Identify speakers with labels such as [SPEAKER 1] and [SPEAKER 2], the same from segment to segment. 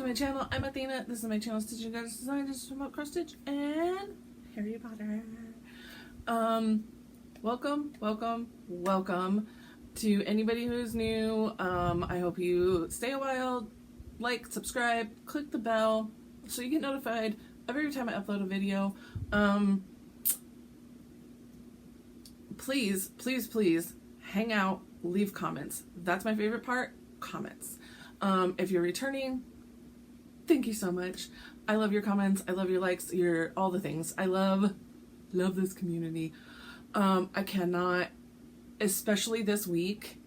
[SPEAKER 1] my channel. I'm Athena. This is my channel, Stitchery Goddess Design. This is about cross stitch and Harry Potter. Welcome to anybody who's new. I hope you stay a while, like, subscribe, click the bell so you get notified of every time I upload a video. Please hang out, leave comments. That's my favorite part, comments. If you're returning, thank you so much. I love your comments. I love your likes, your all the things. I love this community. I cannot, especially this week,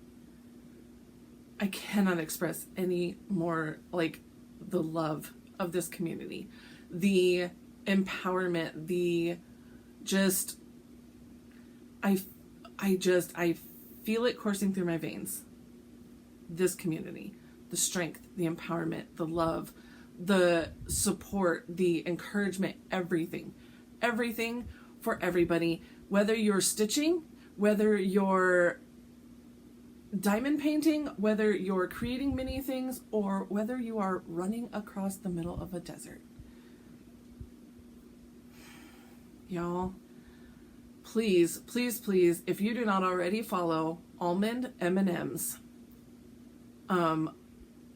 [SPEAKER 1] I cannot express any more like the love of this community, the empowerment, the just, I feel it coursing through my veins. This community, the strength, the empowerment, the love, the support, the encouragement, everything for everybody, whether you're stitching, whether you're diamond painting, whether you're creating mini things, or whether you are running across the middle of a desert. Y'all, please, if you do not already follow Almond M&Ms,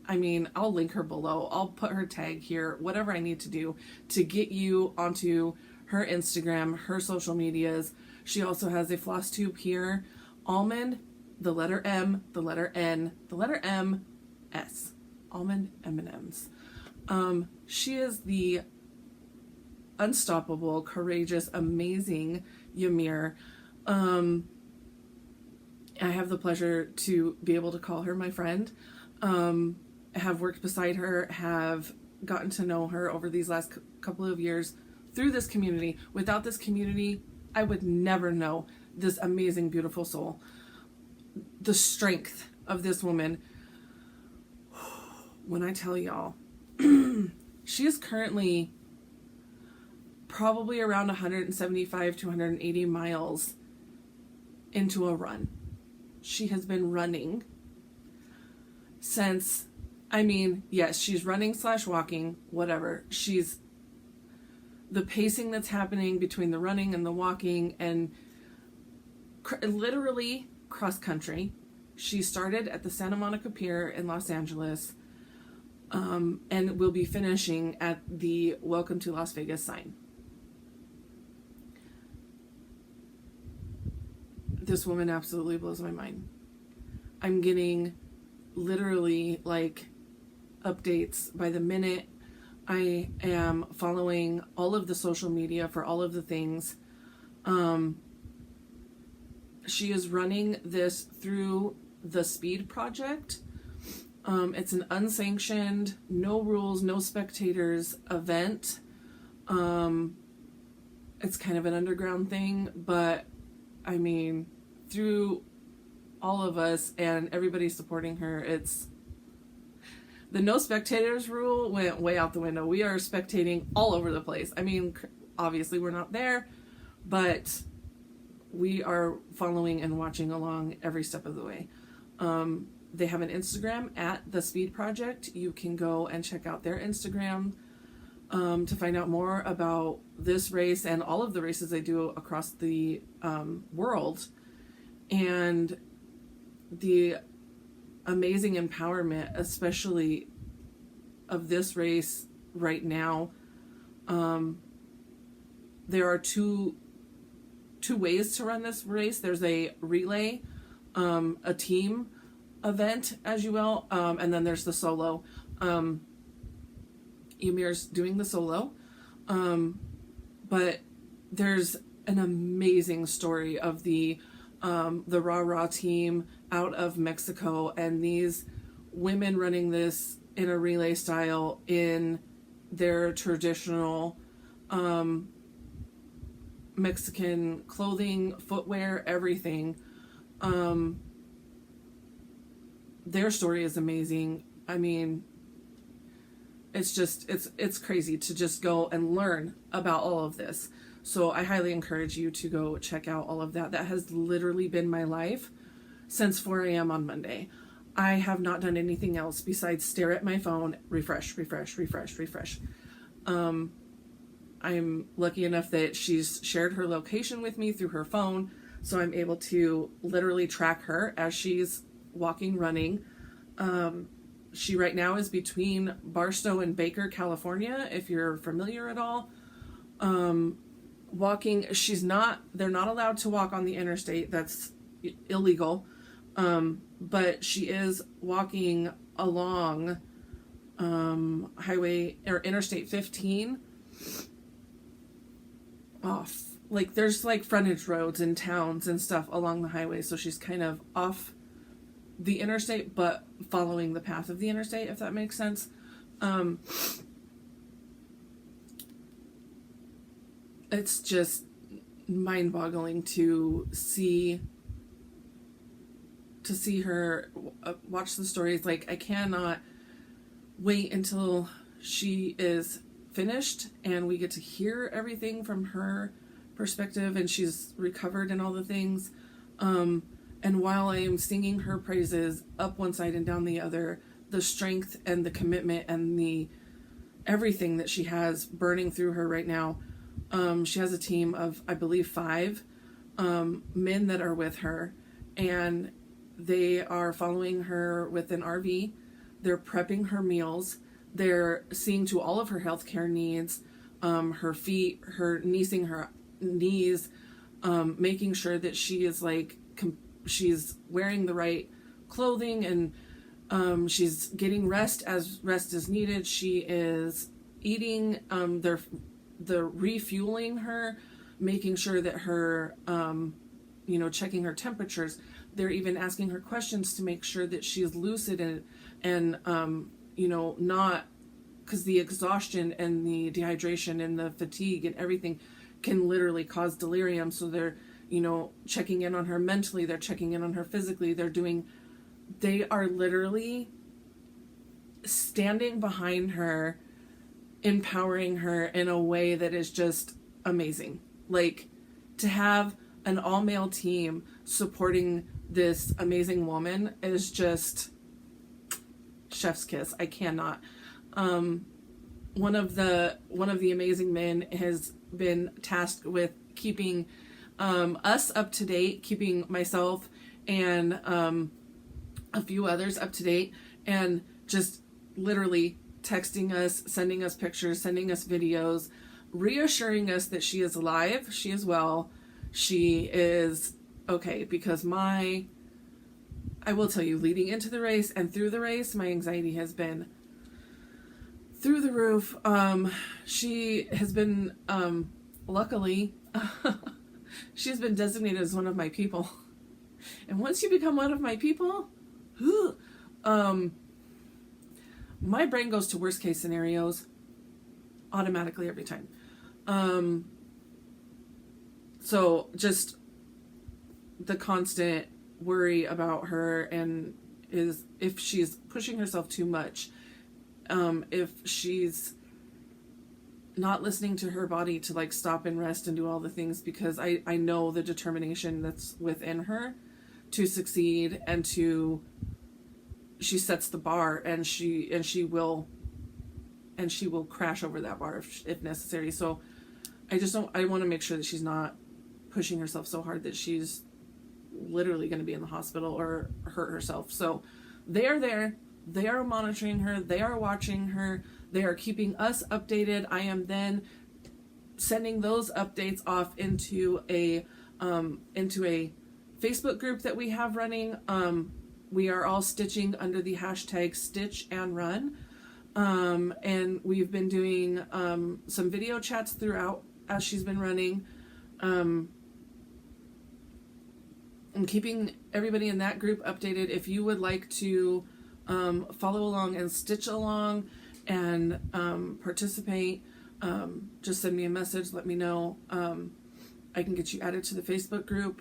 [SPEAKER 1] I mean, I'll link her below. I'll put her tag here, whatever I need to do to get you onto her Instagram, her social medias. She also has a Flosstube here. Almond, the letter M, the letter N, the letter M, S. Almond M&Ms. She is the unstoppable, courageous, amazing Ymir. I have the pleasure to be able to call her my friend. Have worked beside her, have gotten to know her over these last couple of years through this community. Without this community, I would never know this amazing, beautiful soul. The strength of this woman. When I tell y'all, she is currently probably around 175 to 180 miles into a run. She has been running since, I mean, yes, she's running / walking, whatever. She's, the pacing that's happening between the running and the walking and literally cross country. She started at the Santa Monica Pier in Los Angeles, and will be finishing at the Welcome to Las Vegas sign. This woman absolutely blows my mind. I'm getting literally like updates by the minute. I am following all of the social media for all of the things. She is running this through the Speed Project. It's an unsanctioned, no rules, no spectators event. It's kind of an underground thing, but I mean, through all of us and everybody supporting her, it's the no spectators rule went way out the window. We are spectating all over the place. I mean, obviously we're not there, but we are following and watching along every step of the way. They have an Instagram at the Speed Project. You can go and check out their Instagram to find out more about this race and all of the races they do across the world, and the amazing empowerment, especially of this race right now. There are two ways to run this race. There's a relay, a team event, as you will, and then there's the solo. Ymir's doing the solo, but there's an amazing story of the Rah team out of Mexico, and these women running this in a relay style in their traditional Mexican clothing, footwear, everything. Their story is amazing. I mean, it's just, it's crazy to just go and learn about all of this. So I highly encourage you to go check out all of that. That has literally been my life since 4 a.m. on Monday. I have not done anything else besides stare at my phone, refresh, refresh, refresh, refresh. I'm lucky enough that she's shared her location with me through her phone, so I'm able to literally track her as she's walking, running. She right now is between Barstow and Baker, California, if you're familiar at all. Walking, they're not allowed to walk on the interstate. That's illegal. But she is walking along highway or Interstate 15 off. Like there's like frontage roads in towns and stuff along the highway, so she's kind of off the interstate but following the path of the interstate, if that makes sense. It's just mind-boggling to see her watch the stories. Like, I cannot wait until she is finished and we get to hear everything from her perspective and she's recovered and all the things. And while I am singing her praises up one side and down the other, the strength and the commitment and the everything that she has burning through her right now, she has a team of, I believe, 5 men that are with her, and they are following her with an RV. They're prepping her meals. They're seeing to all of her healthcare needs, her feet, her kneesing her knees, making sure that she is like, she's wearing the right clothing, and she's getting rest as rest is needed. She is eating, they're refueling her, making sure that her, checking her temperatures. They're even asking her questions to make sure that she's lucid and not, because the exhaustion and the dehydration and the fatigue and everything can literally cause delirium. So they're, checking in on her mentally. They're checking in on her physically. They are literally standing behind her, empowering her in a way that is just amazing. Like, to have an all-male team supporting this amazing woman is just chef's kiss. I cannot. One of the amazing men has been tasked with keeping us up to date, keeping myself and a few others up to date, and just literally texting us, sending us pictures, sending us videos, reassuring us that she is alive, she is well, she is okay. Because I will tell you, leading into the race and through the race, my anxiety has been through the roof. She has been, luckily, she has been designated as one of my people. And once you become one of my people, my brain goes to worst case scenarios automatically every time. So just the constant worry about her, and is if she's pushing herself too much, if she's not listening to her body to like stop and rest and do all the things, because I know the determination that's within her to succeed, and she sets the bar, and she will crash over that bar if necessary. So I want to make sure that she's not pushing herself so hard that she's literally going to be in the hospital or hurt herself. So they are there. They are monitoring her. They are watching her. They are keeping us updated. I am then sending those updates off into a Facebook group that we have running. We are all stitching under the hashtag Stitch and Run. And we've been doing some video chats throughout as she's been running. And keeping everybody in that group updated. If you would like to follow along and stitch along and participate, just send me a message, let me know. I can get you added to the Facebook group.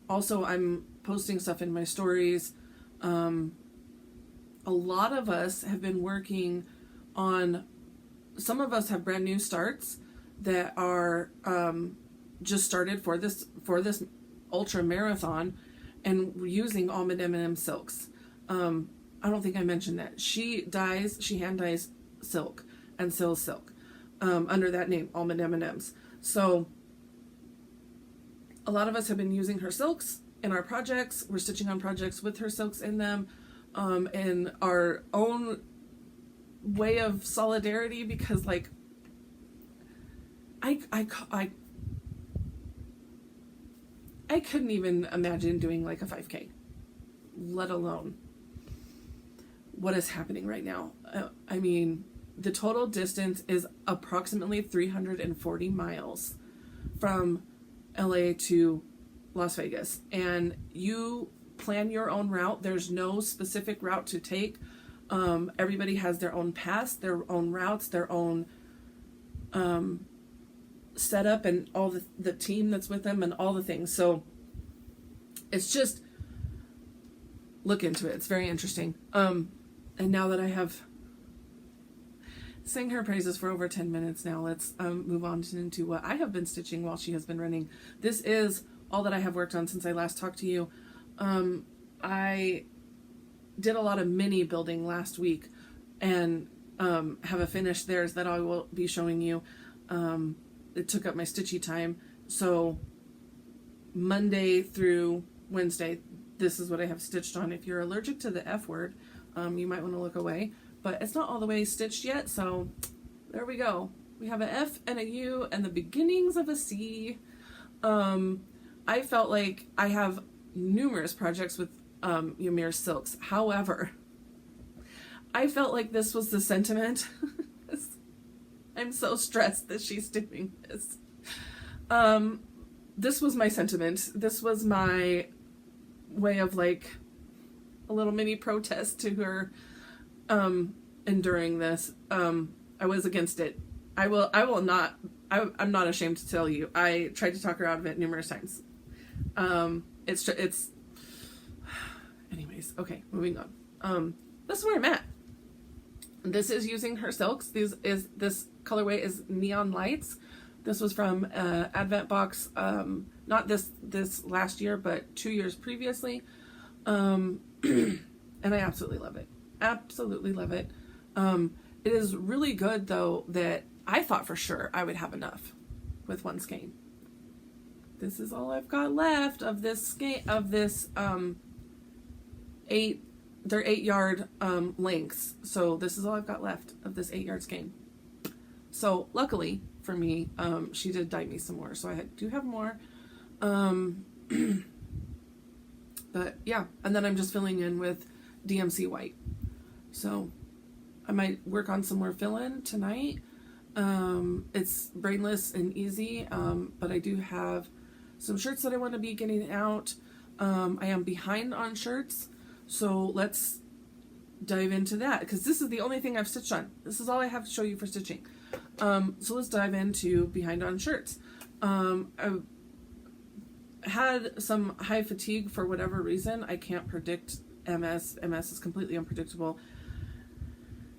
[SPEAKER 1] Also, I'm posting stuff in my stories. A lot of us have been working on, some of us have brand new starts that are just started for this ultra marathon, and using almond M&M silks. I don't think I mentioned that. She hand dyes silk and sells silk under that name, Almond M&Ms. So a lot of us have been using her silks in our projects. We're stitching on projects with her silks in them, in our own way of solidarity, because like I couldn't even imagine doing like a 5K, let alone what is happening right now. I mean, the total distance is approximately 340 miles from LA to Las Vegas, and you plan your own route. There's no specific route to take. Everybody has their own paths, their own routes, their own setup, and all the team that's with them and all the things. So it's just, look into it. It's very interesting. And now that I have sang her praises for over 10 minutes now, let's move on into what I have been stitching while she has been running. This is all that I have worked on since I last talked to you. I did a lot of mini building last week, and have a finish theirs that I will be showing you. It took up my stitchy time. So Monday through Wednesday, this is what I have stitched on. If you're allergic to the F word, you might want to look away, but it's not all the way stitched yet. So there we go. We have an F and a U and the beginnings of a C. I felt like I have numerous projects with Ymir silks. However, I felt like this was the sentiment. I'm so stressed that she's doing this. This was my sentiment. This was my way of like a little mini protest to her enduring this. I was against it. I'm not ashamed to tell you. I tried to talk her out of it numerous times. It's anyways, okay, moving on. This is where I'm at. This is using her silks. This colorway is Neon Lights. This was from Advent Box, not this last year, but 2 years previously. And I absolutely love it. Absolutely love it. It is really good though that I thought for sure I would have enough with one skein. This is all I've got left of this skein, of this they're 8-yard lengths. So this is all I've got left of this 8-yard skein. So luckily for me, she did dye me some more, so I do have more. But yeah, and then I'm just filling in with DMC white. So I might work on some more fill-in tonight. It's brainless and easy, but I do have some shirts that I want to be getting out. I am behind on shirts, so let's dive into that, because this is the only thing I've stitched on. This is all I have to show you for stitching. So let's dive into behind on shirts. I had some high fatigue for whatever reason. I can't predict MS. MS is completely unpredictable.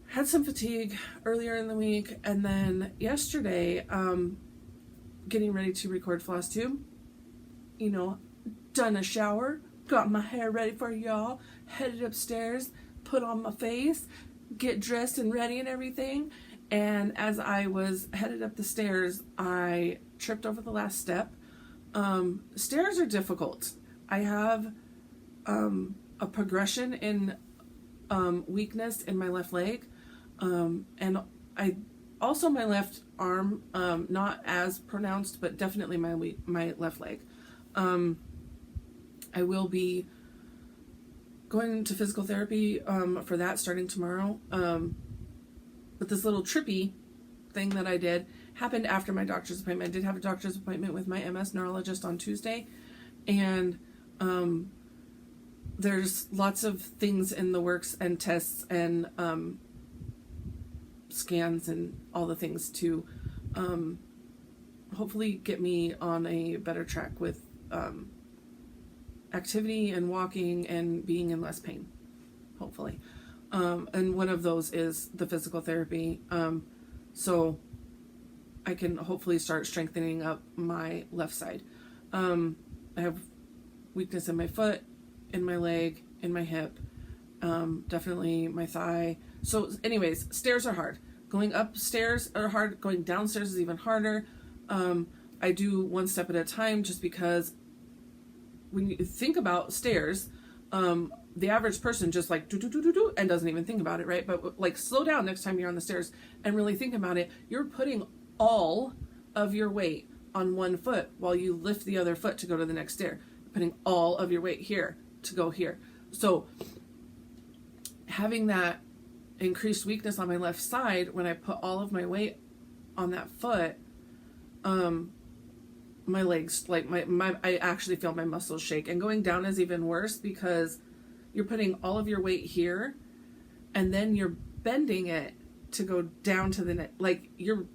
[SPEAKER 1] Had some fatigue earlier in the week, and then yesterday, getting ready to record Flosstube, done a shower, got my hair ready for y'all, headed upstairs, put on my face, get dressed and ready and everything. And as I was headed up the stairs, I tripped over the last step. Stairs are difficult. I have a progression in weakness in my left leg. And I also my left arm, not as pronounced, but definitely my left leg. I will be going to physical therapy for that starting tomorrow. But this little trippy thing that I did happened after my doctor's appointment. I did have a doctor's appointment with my MS neurologist on Tuesday, and there's lots of things in the works and tests and scans and all the things to hopefully get me on a better track with activity and walking and being in less pain, hopefully. And one of those is the physical therapy. So I can hopefully start strengthening up my left side. I have weakness in my foot, in my leg, in my hip. Definitely my thigh. So anyways, stairs are hard. Going upstairs are hard. Going downstairs is even harder. I do one step at a time just because when you think about stairs, the average person just like do and doesn't even think about it, right? But like slow down next time you're on the stairs and really think about it. You're putting all of your weight on one foot while you lift the other foot to go to the next stair. You're putting all of your weight here to go here. So having that increased weakness on my left side when I put all of my weight on that foot, my legs, like I actually feel my muscles shake. And going down is even worse because you're putting all of your weight here and then you're bending it to go down to the neck. Like you're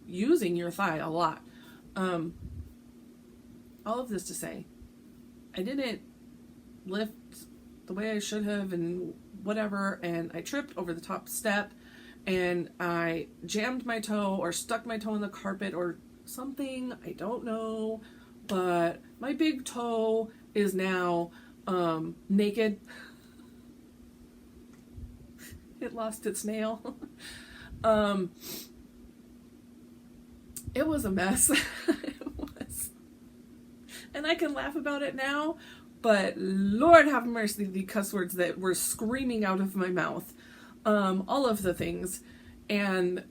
[SPEAKER 1] using your thigh a lot. All of this to say, I didn't lift the way I should have and whatever, and I tripped over the top step and I jammed my toe or stuck my toe in the carpet or something, I don't know, but my big toe is now naked. It lost its nail. It was a mess. It was. And I can laugh about it now, but Lord have mercy, the cuss words that were screaming out of my mouth. All of the things. And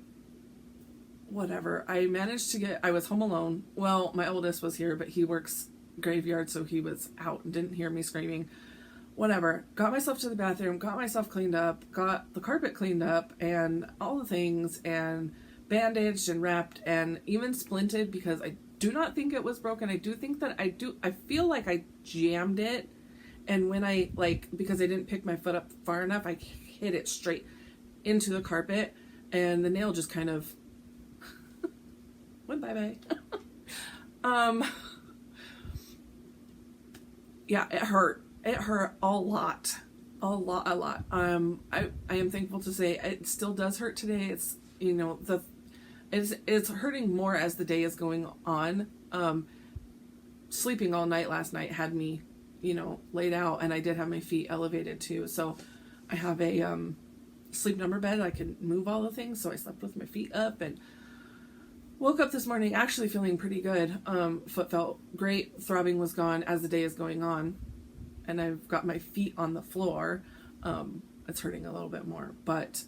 [SPEAKER 1] whatever. I was home alone. Well, my oldest was here, but he works graveyard, so he was out and didn't hear me screaming. Whatever. Got myself to the bathroom, got myself cleaned up, got the carpet cleaned up, and all the things, and bandaged and wrapped, and even splinted because I do not think it was broken. I do think that I feel like I jammed it, and when because I didn't pick my foot up far enough, I hit it straight into the carpet, and the nail just kind of went bye-bye. Yeah, it hurt. It hurt a lot. A lot. I am thankful to say it still does hurt today. It's, it's hurting more as the day is going on. Sleeping all night last night had me, laid out, and I did have my feet elevated too. So I have a sleep number bed. I can move all the things. So I slept with my feet up and woke up this morning actually feeling pretty good. Foot felt great. Throbbing was gone as the day is going on. And I've got my feet on the floor. It's hurting a little bit more, but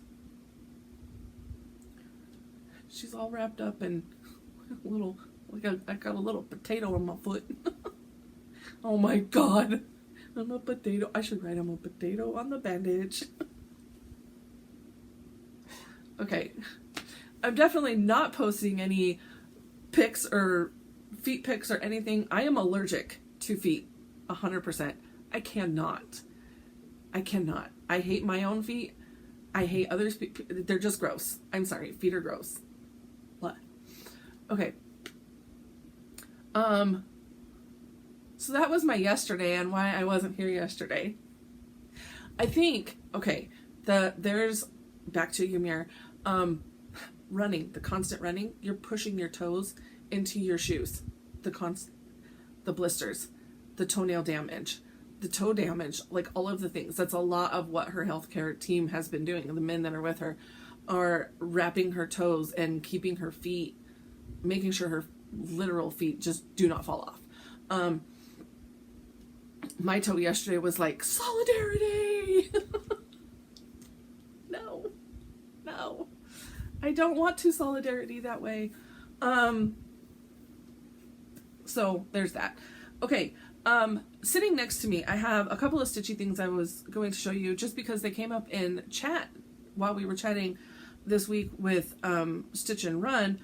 [SPEAKER 1] she's all wrapped up in I got a little potato on my foot. Oh my God. I'm a potato. I should write I'm a potato on the bandage. Okay. I'm definitely not posting any pics or feet pics or anything. I am allergic to feet. 100%. I cannot. I hate my own feet. I hate others' feet. They're just gross. I'm sorry. Feet are gross. What? Okay. So that was my yesterday and why I wasn't here yesterday. I think, okay, there's, back to your mirror, running, the constant running, you're pushing your toes into your shoes. The blisters, the toenail damage, the toe damage, like all of the things. That's a lot of what her healthcare team has been doing. The men that are with her are wrapping her toes and keeping her feet, making sure her literal feet just do not fall off. My toe yesterday was like, solidarity. No, I don't want to solidarity that way. So there's that. Okay. Sitting next to me, I have a couple of stitchy things I was going to show you just because they came up in chat while we were chatting this week with, Stitch and Run,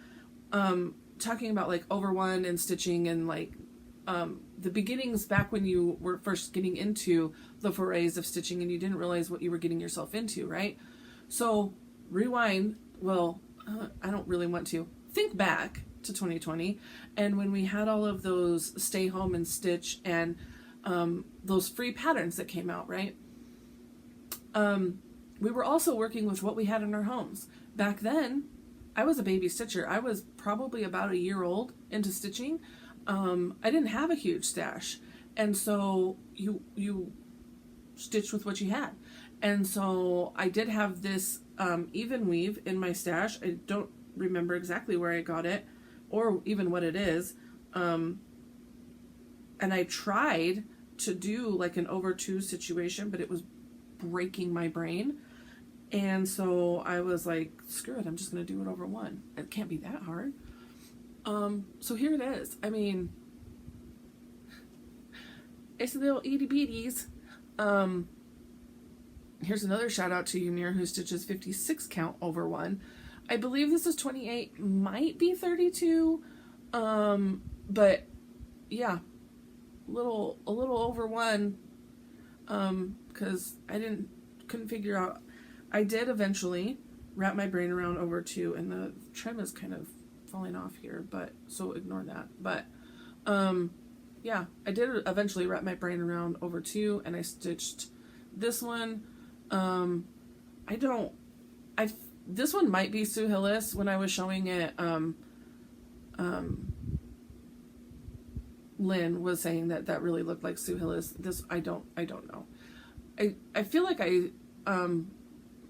[SPEAKER 1] talking about like over one and stitching and like, the beginnings back when you were first getting into the forays of stitching and you didn't realize what you were getting yourself into, right? So rewind. Well, I don't really want to think back to 2020 and when we had all of those stay home and stitch and those free patterns that came out, right? We were also working with what we had in our homes. Back then, I was a baby stitcher. I was probably about a year old into stitching. I didn't have a huge stash. And so you stitched with what you had. And so I did have this even weave in my stash. I don't remember exactly where I got it or even what it is. And I tried to do like an over two situation, but it was breaking my brain. And so I was like, screw it, I'm just going to do it over one. It can't be that hard. So here it is. I mean, it's a little itty bitties. Here's another shout out to Unir who stitches 56 count over one. I believe this is 28, might be 32. But yeah, a little over one. Cause I couldn't figure out. I did eventually wrap my brain around over two, and the trim is kind of falling off here, but so ignore that. But yeah, I did eventually wrap my brain around over two, and I stitched this one. This one might be Sue Hillis. When I was showing it, Lynn was saying that really looked like Sue Hillis. This, I don't know. I feel like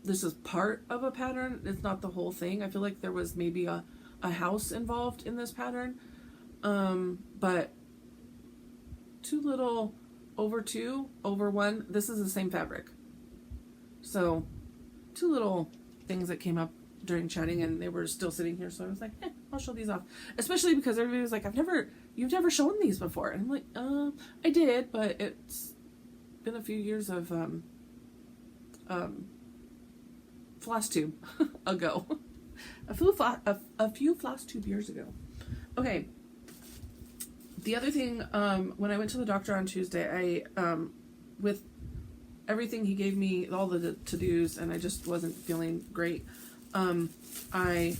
[SPEAKER 1] this is part of a pattern. It's not the whole thing. I feel like there was maybe a house involved in this pattern. But too little over two, over one. This is the same fabric. So two little things that came up during chatting, and they were still sitting here. So I was like, I'll show these off. Especially because everybody was like, you've never shown these before. And I'm like, I did, but it's been a few years of, Flosstube ago. a few Flosstube years ago. Okay. The other thing, when I went to the doctor on Tuesday, I, with everything he gave me, all the to-dos, and I just wasn't feeling great, I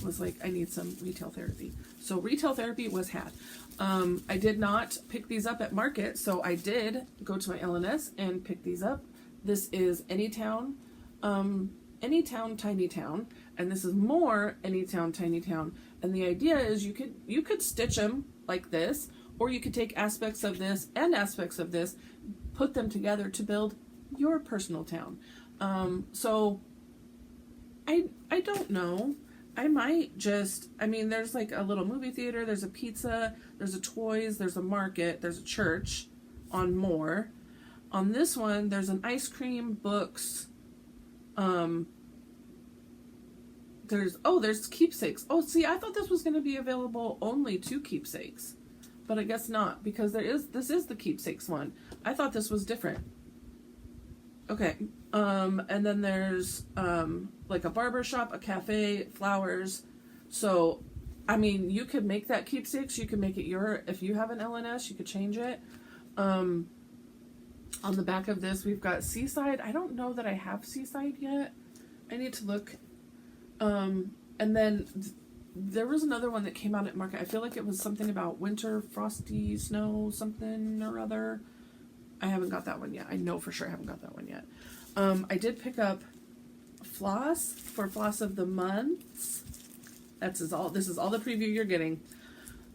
[SPEAKER 1] was like, I need some retail therapy. So retail therapy was had. I did not pick these up at Market, so I did go to my LNS and pick these up. This is Anytown, Tiny Town, and this is more Anytown, Tiny Town. And the idea is you could stitch them like this, or you could take aspects of this and aspects of this, put them together to build your personal town. So I don't know. I might just, there's like a little movie theater, there's a pizza, there's a toys, there's a market, there's a church on more. On this one, there's an ice cream, books, there's keepsakes. Oh, see, I thought this was going to be available only to keepsakes, but I guess not, because this is the keepsakes one. I thought this was different. Okay, and then there's, like a barber shop, a cafe, flowers. So, you could make that keepsakes, you could make it if you have an LNS, you could change it. On the back of this, we've got Seaside. I don't know that I have Seaside yet. I need to look. And then there was another one that came out at Market. I feel like it was something about winter, frosty, snow, something or other. I haven't got that one yet. I know for sure I haven't got that one yet. I did pick up floss for floss of the months. This is all the preview you're getting.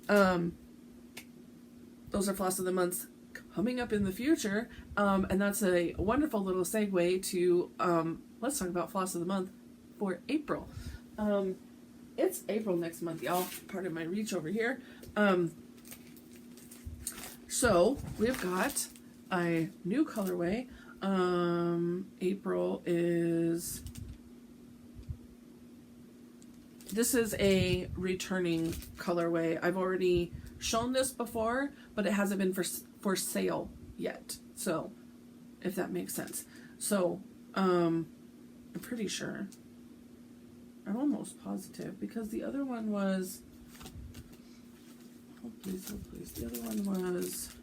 [SPEAKER 1] Those are floss of the months coming up in the future. And that's a wonderful little segue to, let's talk about floss of the month for April. It's April next month, y'all. Part of my reach over here. So we've got a new colorway. April is, this is a returning colorway. I've already shown this before, but it hasn't been for sale yet. So if that makes sense. So, I'm pretty sure, I'm almost positive, because the other one was, oh please, the other one was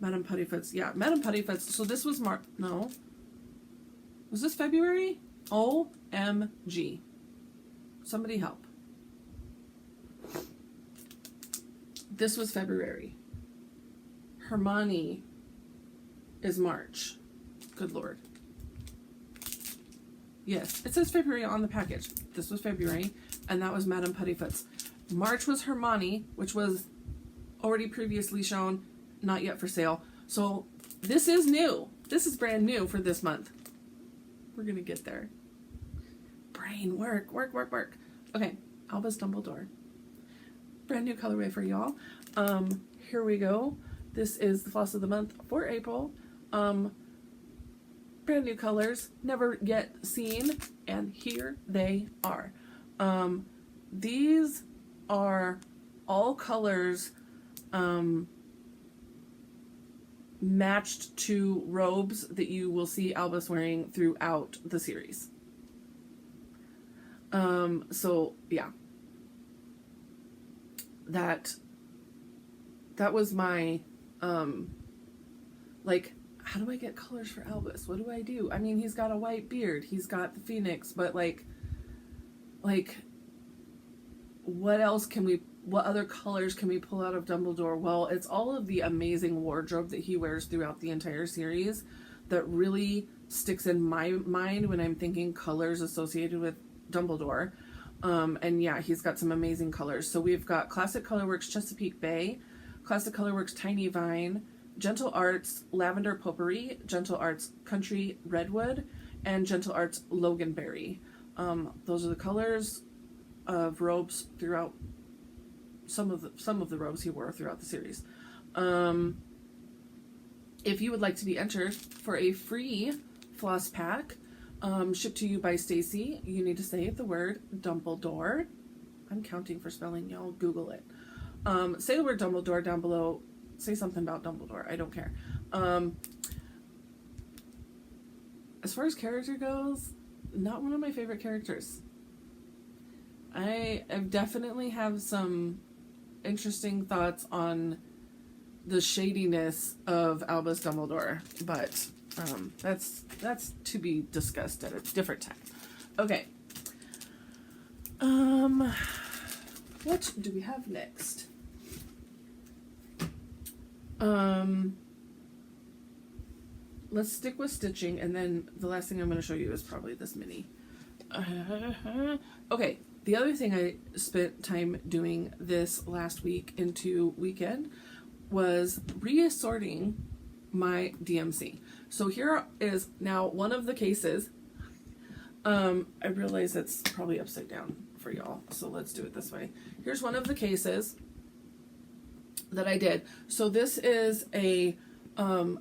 [SPEAKER 1] Madame Puttyfoot's. Yeah, Madame Puttyfoot's. So this was no. Was this February? OMG. Somebody help. This was February. Hermione is March. Good Lord. Yes, it says February on the package. This was February, and that was Madame Puttyfoot's. March was Hermione, which was already previously shown, not yet for sale. So this is new. This is brand new for this month. We're gonna get there. Brain work. Okay, Albus Dumbledore. Brand new colorway for y'all. Here we go. This is the floss of the month for April. Brand new colors, never yet seen, and here they are. These are all colors matched to robes that you will see Albus wearing throughout the series. So yeah, that was my like, how do I get colors for Albus? What do I do? I mean, he's got a white beard, he's got the phoenix, but like what other colors can we pull out of Dumbledore? Well, it's all of the amazing wardrobe that he wears throughout the entire series that really sticks in my mind when I'm thinking colors associated with Dumbledore. And yeah, he's got some amazing colors. So we've got Classic Colorworks Chesapeake Bay, Classic Colorworks Tiny Vine, Gentle Arts Lavender Potpourri, Gentle Arts Country Redwood, and Gentle Arts Loganberry. Those are the colors of robes throughout some of the robes he wore throughout the series. If you would like to be entered for a free floss pack shipped to you by Stacy, you need to say the word Dumbledore. I'm counting for spelling, y'all. Google it. Say the word Dumbledore down below. Say something about Dumbledore. I don't care. As far as character goes, not one of my favorite characters. I definitely have some interesting thoughts on the shadiness of Albus Dumbledore, but that's to be discussed at a different time. Okay. What do we have next? Let's stick with stitching, and then the last thing I'm going to show you is probably this mini. Okay, the other thing I spent time doing this last week into weekend was reassorting my DMC. So here is now one of the cases. I realize it's probably upside down for y'all, so let's do it this way. Here's one of the cases that I did. So this is a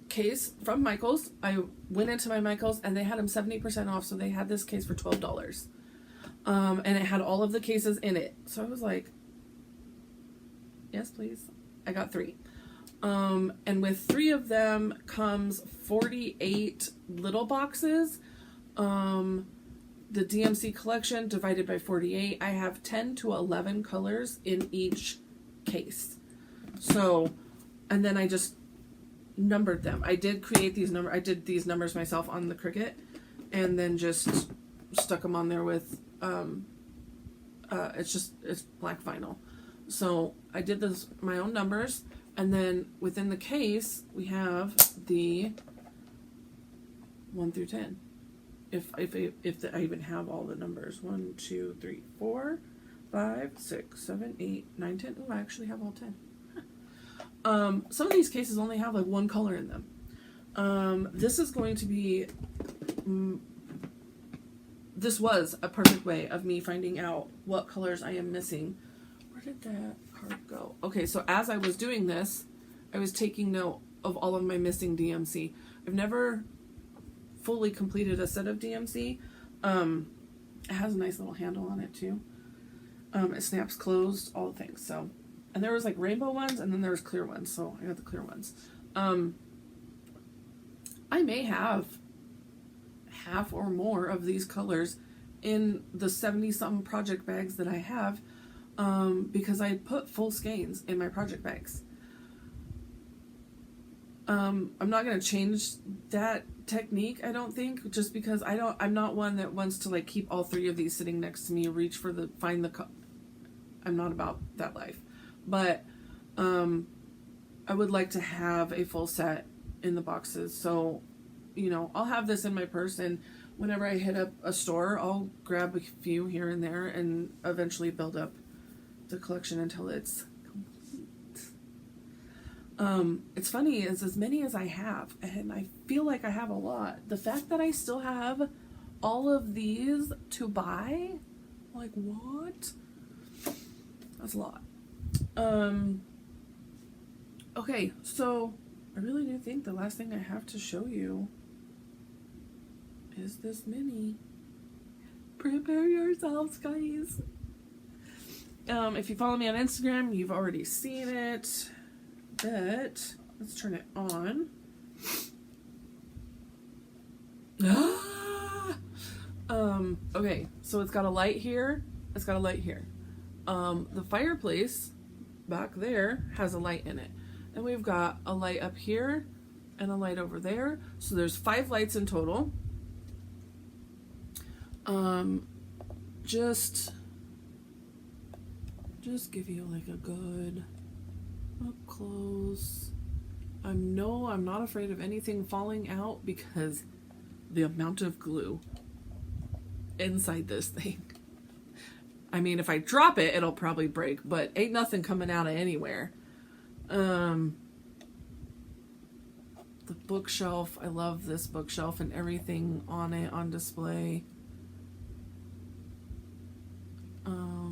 [SPEAKER 1] case from Michaels. I went into my Michaels and they had them 70% off, so they had this case for $12. And it had all of the cases in it. So I was like, yes, please. I got 3. And with 3 of them comes 48 little boxes. The DMC collection divided by 48. I have 10 to 11 colors in each case. So, and then I just numbered them. I did create these I did these numbers myself on the Cricut, and then just stuck them on there with, it's black vinyl. So I did this, my own numbers, and then within the case, we have the 1 through 10. If I even have all the numbers. 1, 2, 3, 4, 5, 6, 7, 8, 9, 10. Oh, I actually have all 10. Some of these cases only have like 1 color in them. This is going to be, this was a perfect way of me finding out what colors I am missing. Where did that card go? Okay, so as I was doing this, I was taking note of all of my missing DMC. I've never fully completed a set of DMC. It has a nice little handle on it too. It snaps closed, all the things. So, and there was like rainbow ones, and then there was clear ones. So I got the clear ones. I may have half or more of these colors in the 70-something project bags that I have, because I put full skeins in my project bags. I'm not going to change that technique, I don't think, just because I'm not one that wants to like keep all 3 of these sitting next to me, find the I'm not about that life. But I would like to have a full set in the boxes. So, you know, I'll have this in my purse, and whenever I hit up a store, I'll grab a few here and there and eventually build up the collection until it's complete. It's funny, is as many as I have, and I feel like I have a lot. The fact that I still have all of these to buy. Like, what? That's a lot. Okay, so I really do think the last thing I have to show you is this mini. Prepare yourselves, guys. If you follow me on Instagram, you've already seen it. But let's turn it on. Okay, so it's got a light here. It's got a light here. The fireplace back there has a light in it. And we've got a light up here and a light over there. So there's 5 lights in total. Just give you like a good up close. I'm not afraid of anything falling out because the amount of glue inside this thing. I mean, if I drop it, it'll probably break, but ain't nothing coming out of anywhere. The bookshelf, I love this bookshelf and everything on it on display.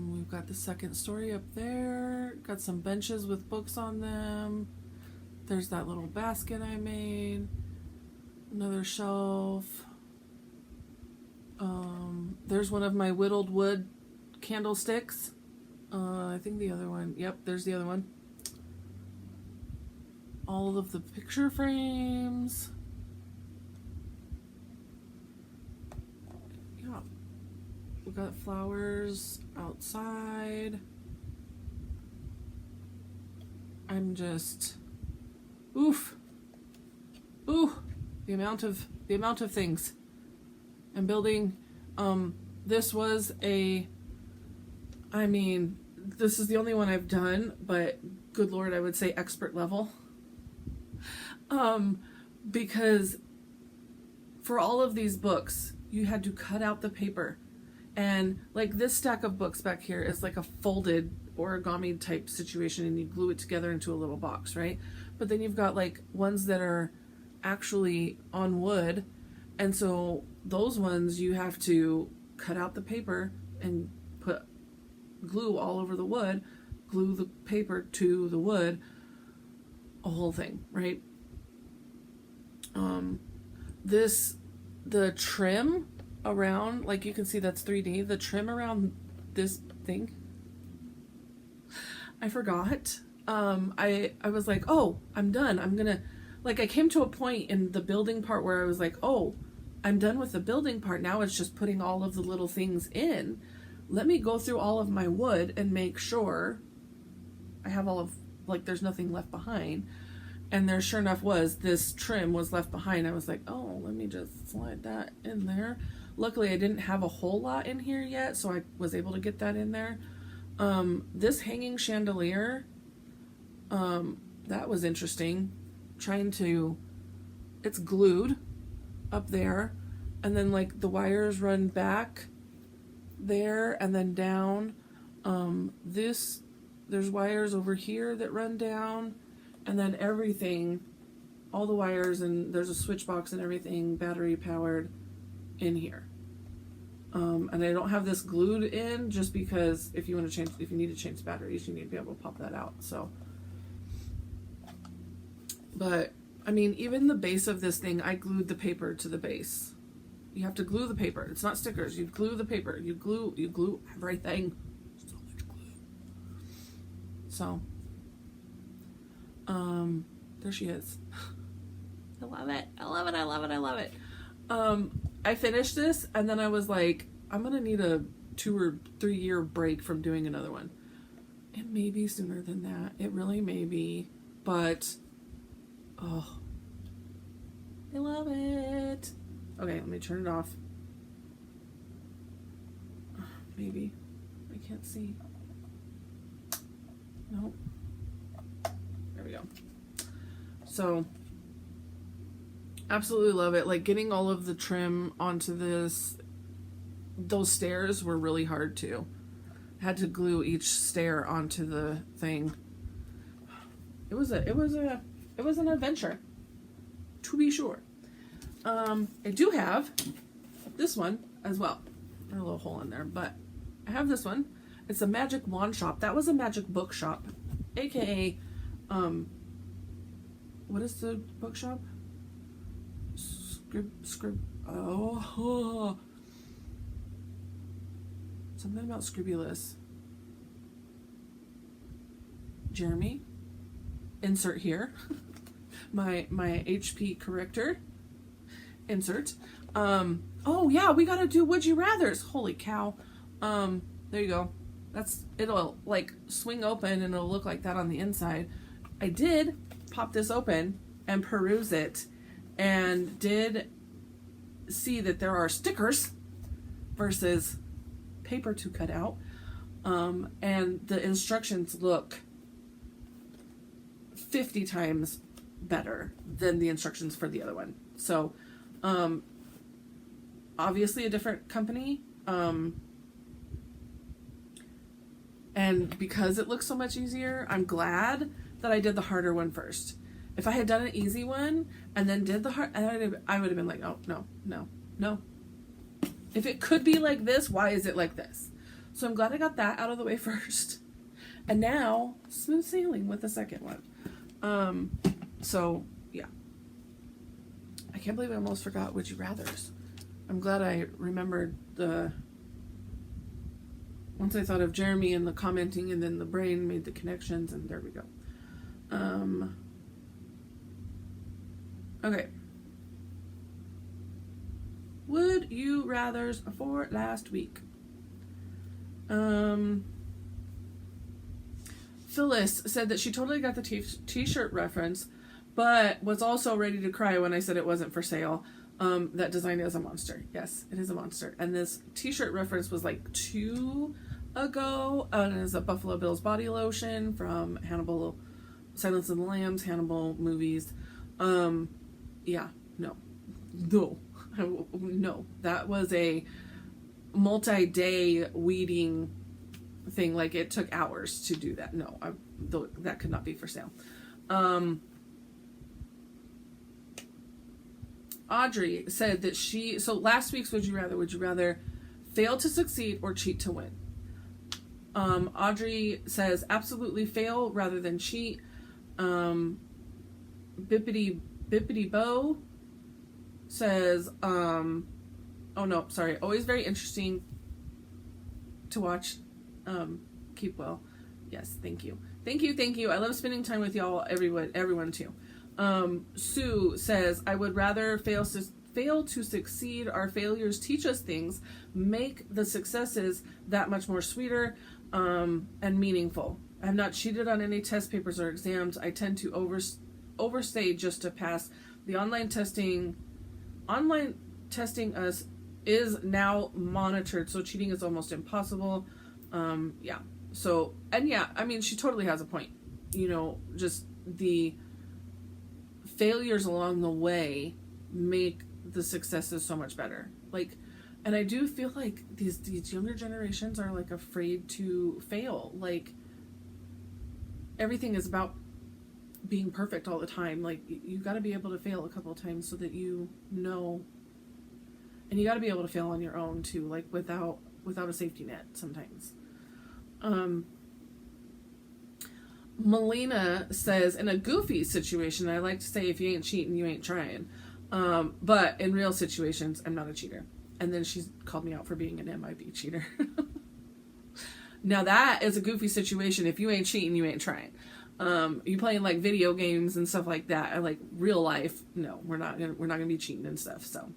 [SPEAKER 1] We've got the second story up there. Got some benches with books on them. There's that little basket I made. Another shelf. There's one of my whittled wood candlesticks. I think the other one. Yep, there's the other one. All of the picture frames. Yeah. We got flowers outside. I'm just oof. Ooh, the amount of things I'm building. This was this is the only one I've done, but good Lord, I would say expert level. Because for all of these books, you had to cut out the paper. And like this stack of books back here is like a folded origami type situation, and you glue it together into a little box, right? But then you've got like ones that are actually on wood, and so those ones you have to cut out the paper and put glue all over the wood, glue the paper to the wood, a whole thing, right? The trim around, like you can see that's 3D, the trim around this thing, I forgot. I was like, oh, I'm done. I came to a point in the building part where I was like, oh, I'm done with the building part. Now it's just putting all of the little things in. Let me go through all of my wood and make sure I have all of, like, there's nothing left behind. And there sure enough was, this trim was left behind. I was like, oh, let me just slide that in there. Luckily, I didn't have a whole lot in here yet, so I was able to get that in there. This hanging chandelier, that was interesting. It's glued up there, and then like the wires run back there and then down. There's wires over here that run down, and then everything, all the wires, and there's a switch box and everything battery powered in here. And I don't have this glued in just because if you need to change batteries, you need to be able to pop that out. So, but I mean, even the base of this thing, I glued the paper to the base. You have to glue the paper. It's not stickers. You glue the paper. You glue everything. So much glue. So, there she is. I love it. I love it. I love it. I love it. I finished this, and then I was like, I'm gonna need a 2 or 3 year break from doing another one. It may be sooner than that. It really may be, but oh, I love it. Okay, let me turn it off. Maybe. I can't see. Nope. There we go. So, absolutely love it. Like, getting all of the trim onto those stairs were really hard too. I had to glue each stair onto the thing. It was an adventure, to be sure. I do have this one. as well. There's a little hole in there, but I have this one. It's a magic wand shop. That was a magic book shop, aka what is the bookshop? Oh, something about Scribulus. Jeremy, insert here. my HP corrector, insert. Oh yeah, we gotta do Would You Rathers. Holy cow. There you go. It'll like swing open and it'll look like that on the inside. I did pop this open and peruse it and did see that there are stickers versus paper to cut out. And the instructions look 50 times better than the instructions for the other one. So, obviously a different company. And because it looks so much easier, I'm glad that I did the harder one first. If I had done an easy one and then did the hard, I would have been like, oh, no. If it could be like this, why is it like this? So I'm glad I got that out of the way first. And now, smooth sailing with the second one. So, yeah. I can't believe I almost forgot Would You Rathers. I'm glad I remembered once I thought of Jeremy and the commenting, and then the brain made the connections, and there we go. Okay. Would you rathers for last week? Phyllis said that she totally got the t-shirt reference, but was also ready to cry when I said it wasn't for sale. That design is a monster. Yes, it is a monster. And this t-shirt reference was like 2 ago. And it is a Buffalo Bill's body lotion from Hannibal, Silence of the Lambs, Hannibal movies. Yeah, no. That was a multi-day weeding thing. Like, it took hours to do that. No, that could not be for sale. Audrey said that so last week's would you rather fail to succeed or cheat to win? Audrey says absolutely fail rather than cheat. Bippity Bo says, oh no, sorry, always very interesting to watch. Keep well. Yes, thank you. I love spending time with y'all, everyone too. Sue says, I would rather fail to succeed. Our failures teach us things, make the successes that much more sweeter and meaningful. I have not cheated on any test papers or exams. I tend to overstay just to pass. The online testing us is now monitored, so cheating is almost impossible. Yeah. So, and yeah, I mean, she totally has a point. Just the failures along the way make the successes so much better. Like, and I do feel like these younger generations are like afraid to fail. Like, everything is about being perfect all the time. Like, you got to be able to fail a couple of times so that and you got to be able to fail on your own too, like without a safety net sometimes. Melina says, in a goofy situation, I like to say, if you ain't cheating, you ain't trying. But in real situations, I'm not a cheater. And then she's called me out for being an MIB cheater. Now that is a goofy situation. If you ain't cheating, you ain't trying. You playing like video games and stuff like that, or like real life. No, we're not gonna be cheating and stuff. So,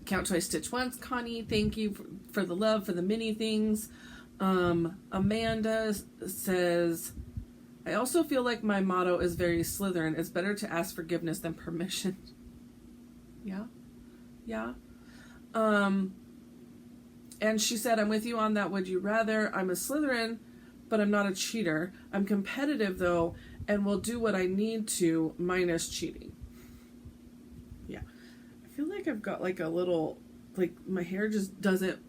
[SPEAKER 1] count twice, stitch once. Connie, thank you for the love, for the many things. Amanda says, I also feel like my motto is very Slytherin. It's better to ask forgiveness than permission. Yeah. And she said, I'm with you on that. Would you rather? I'm a Slytherin, but I'm not a cheater. I'm competitive though, and will do what I need to, minus cheating. Yeah. I feel like I've got like a little, like my hair just doesn't.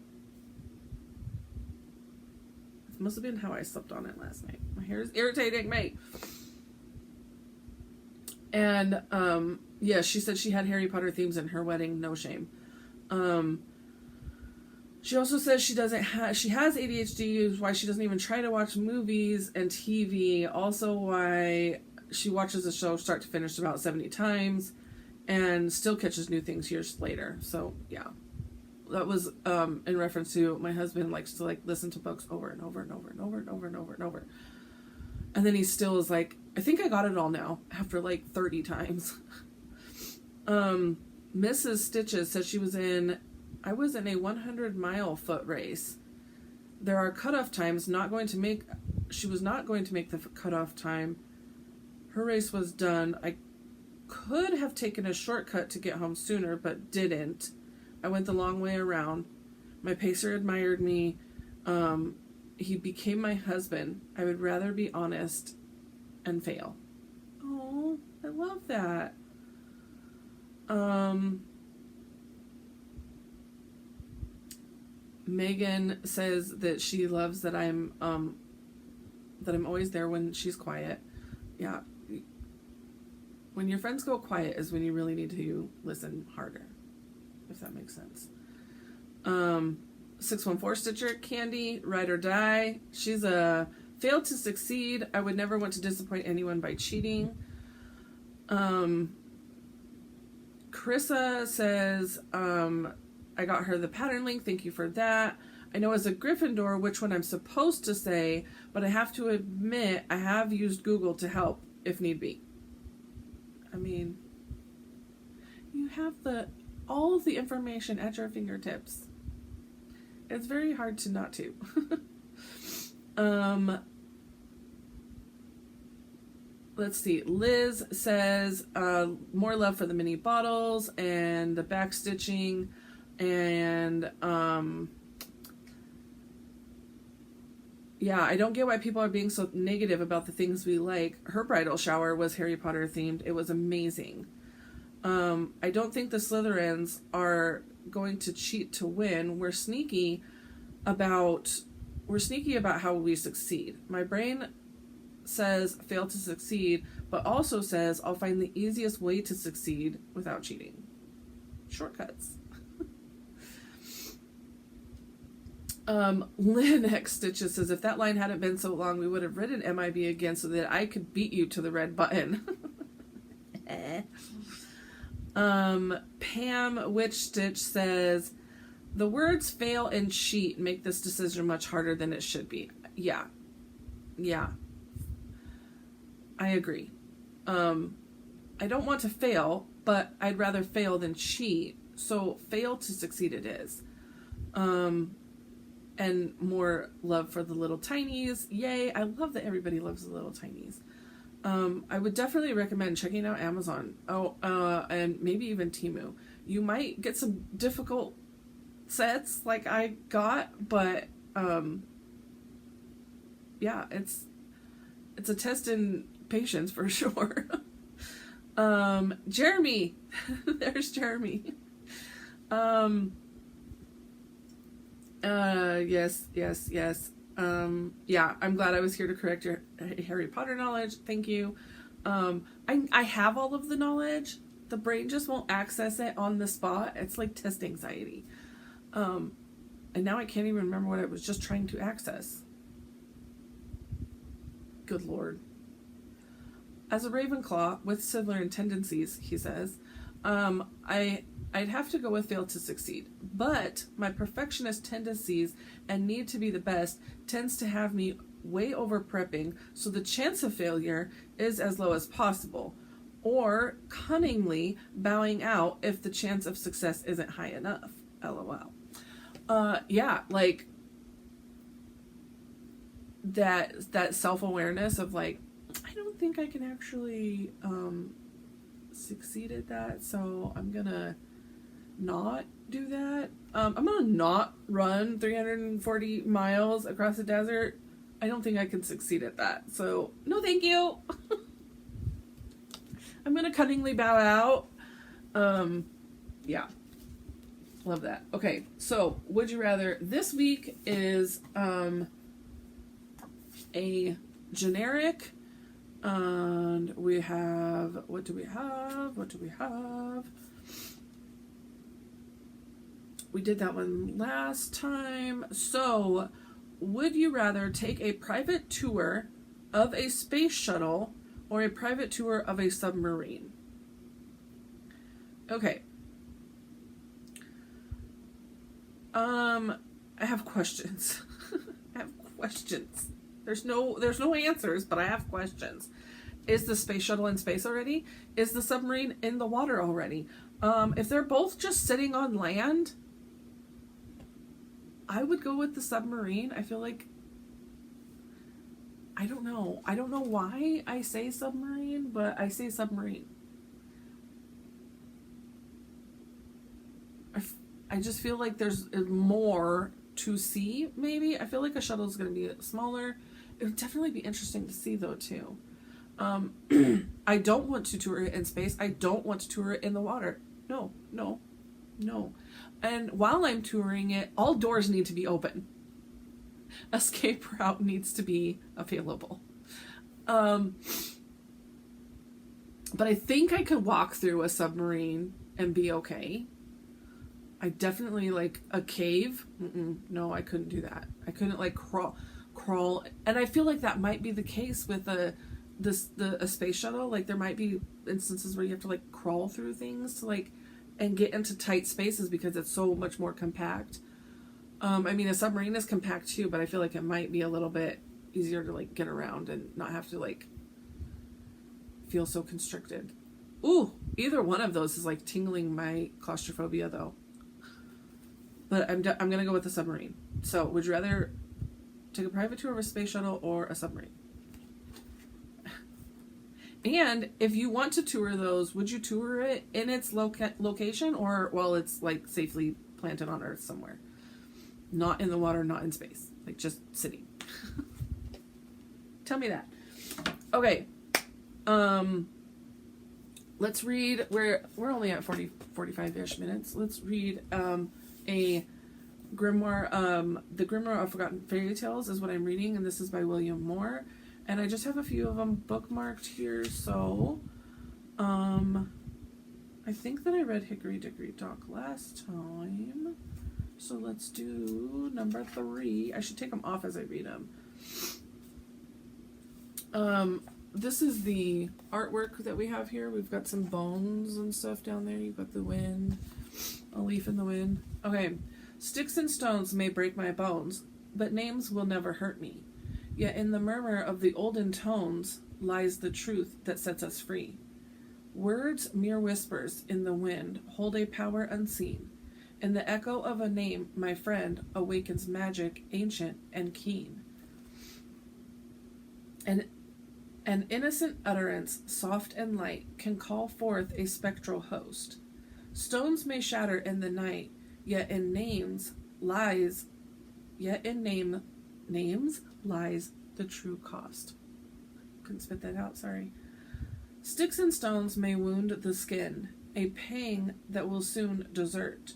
[SPEAKER 1] It must have been how I slept on it last night. My hair is irritating me. And Yeah, she said she had Harry Potter themes in her wedding. No shame. She also says she has ADHD, why she doesn't even try to watch movies and TV. Also, why she watches the show start to finish about 70 times and still catches new things years later. So, yeah. That was in reference to my husband likes to like listen to books over and over and over and over and over and over and over. And then he still is like, I think I got it all now after like 30 times. Mrs. Stitches said I was in a 100-mile foot race. There are cutoff times, she was not going to make the cutoff time. Her race was done. I could have taken a shortcut to get home sooner, but didn't. I went the long way around. My pacer admired me. He became my husband. I would rather be honest and fail. Oh, I love that. Megan says that she loves that I'm always there when she's quiet. Yeah. When your friends go quiet is when you really need to listen harder, if that makes sense. 614 Stitcher, Candy, Ride or Die. She's a failed to succeed. I would never want to disappoint anyone by cheating. Carissa says, I got her the pattern link. Thank you for that. I know as a Gryffindor which one I'm supposed to say, but I have to admit I have used Google to help if need be. I mean, you have all of the information at your fingertips. It's very hard to not to. Let's see. Liz says more love for the mini bottles and the back stitching, and yeah, I don't get why people are being so negative about the things we like. Her bridal shower was Harry Potter themed. It was amazing. I don't think the Slytherins are going to cheat to win. We're sneaky about how we succeed. My brain says fail to succeed, but also says I'll find the easiest way to succeed without cheating. Shortcuts. Lynn X Stitches says if that line hadn't been so long, we would have written MIB again so that I could beat you to the red button. Pam Witch Stitch says the words fail and cheat make this decision much harder than it should be. Yeah. I agree. I don't want to fail, but I'd rather fail than cheat. So fail to succeed it is. And more love for the little tinies. Yay. I love that everybody loves the little tinies. I would definitely recommend checking out Amazon. And maybe even Temu. You might get some difficult sets like I got, but yeah, it's a test in patience for sure. Jeremy. There's Jeremy. Yes. Yeah, I'm glad I was here to correct your Harry Potter knowledge. Thank you. I have all of the knowledge. The brain just won't access it on the spot. It's like test anxiety. And now I can't even remember what I was just trying to access. Good Lord. As a Ravenclaw with Slytherin tendencies, he says, I'd have to go with fail to succeed. But my perfectionist tendencies and need to be the best tends to have me way over prepping, so the chance of failure is as low as possible, or cunningly bowing out if the chance of success isn't high enough. LOL. Yeah, like that self-awareness of like, I don't think I can actually succeed at that, so I'm gonna not do that. I'm gonna not run 340 miles across the desert. I don't think I can succeed at that, so no thank you. I'm gonna cunningly bow out. Yeah, love that. Okay, so would you rather this week is a generic And we have, what do we have? We did that one last time. So, would you rather take a private tour of a space shuttle or a private tour of a submarine? Okay. I have questions. I have questions. There's no answers, but I have questions. Is the space shuttle in space already? Is the submarine in the water already? If they're both just sitting on land, I would go with the submarine. I feel like, I don't know why I say submarine, but I say submarine. I just feel like there's more to see, maybe. I feel like a shuttle is going to be smaller. It would definitely be interesting to see, though, too. I don't want to tour it in space. I don't want to tour it in the water. No. And while I'm touring it, all doors need to be open. Escape route needs to be available. But I think I could walk through a submarine and be okay. I definitely, like, a cave. No, I couldn't do that. I couldn't, like, crawl. And I feel like that might be the case with a space shuttle. Like, there might be instances where you have to, like, crawl through things to, like, and get into tight spaces because it's so much more compact. I mean, a submarine is compact too, but I feel like it might be a little bit easier to, like, get around and not have to, like, feel so constricted. Ooh, either one of those is, like, tingling my claustrophobia, though. But I'm going to go with the submarine. So, would you rather take a private tour of a space shuttle or a submarine? And if you want to tour those, would you tour it in its location or while it's, like, safely planted on Earth somewhere? Not in the water, not in space. Like, just sitting. Tell me that. Okay. Let's read. We're only at 45-ish minutes. Let's read a grimoire. The Grimoire of Forgotten Fairy Tales is what I'm reading, and this is by William Moore. And I just have a few of them bookmarked here, so I think that I read Hickory Dickory Dock last time. So let's do number 3. I should take them off as I read them. This is the artwork that we have here. We've got some bones and stuff down there. You've got the wind, a leaf in the wind. Okay. Sticks and stones may break my bones, but names will never hurt me. Yet in the murmur of the olden tones lies the truth that sets us free. Words, mere whispers in the wind, hold a power unseen. In the echo of a name, my friend, awakens magic ancient and keen. An innocent utterance, soft and light, can call forth a spectral host. Stones may shatter in the night, yet in names lies the true cost. Couldn't spit that out, sorry. Sticks and stones may wound the skin, a pang that will soon desert.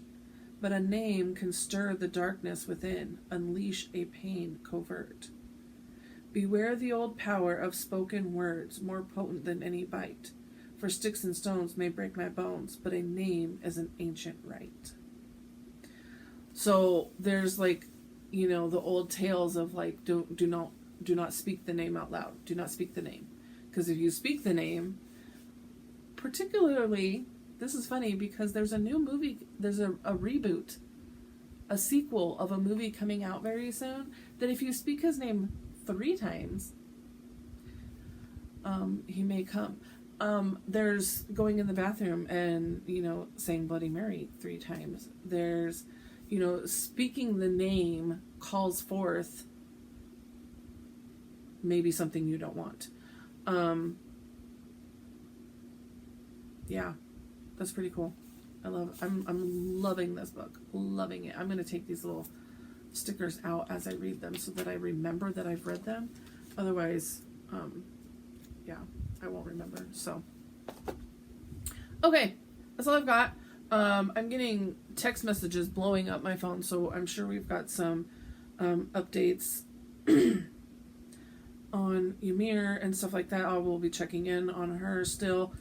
[SPEAKER 1] But a name can stir the darkness within, unleash a pain covert. Beware the old power of spoken words, more potent than any bite. For sticks and stones may break my bones, but a name is an ancient right. So there's, like, you know, the old tales of, like, do not speak the name out loud. Do not speak the name. Because if you speak the name, particularly, this is funny because there's a new movie, there's a reboot, a sequel of a movie coming out very soon, that if you speak his name 3 times, he may come. There's going in the bathroom and, you know, saying Bloody Mary 3 times. There's, you know, speaking the name calls forth maybe something you don't want. Yeah, that's pretty cool. I'm loving this book. Loving it. I'm going to take these little stickers out as I read them so that I remember that I've read them. Otherwise, yeah, I won't remember. So, okay, that's all I've got. I'm getting text messages blowing up my phone, so I'm sure we've got some updates on Ymir and stuff like that. I will be checking in on her still.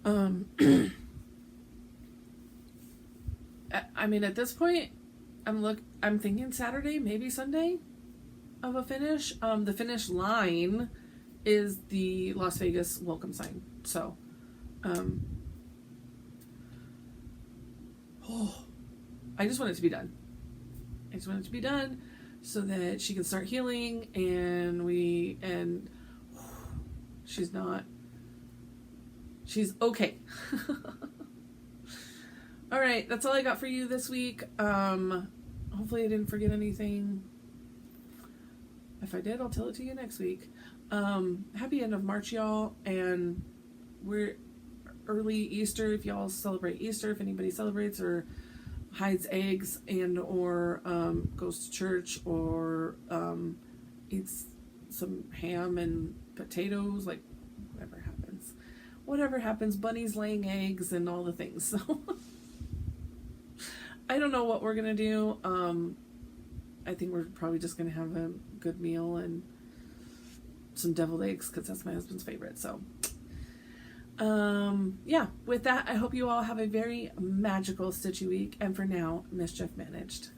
[SPEAKER 1] I mean, at this point, I'm thinking Saturday, maybe Sunday, of a finish. The finish line is the Las Vegas welcome sign. So, I just want it to be done. I just want it to be done so that she can start healing, and she's okay. All right, that's all I got for you this week. Hopefully I didn't forget anything. If I did, I'll tell it to you next week. Happy end of March, y'all, and we're early Easter if y'all celebrate Easter, if anybody celebrates or hides eggs and or goes to church or eats some ham and potatoes, like whatever happens, bunnies laying eggs and all the things. So I don't know what we're gonna do. I think we're probably just gonna have a good meal and some deviled eggs because that's my husband's favorite. So yeah, with that, I hope you all have a very magical Stitchy week, and for now, mischief managed.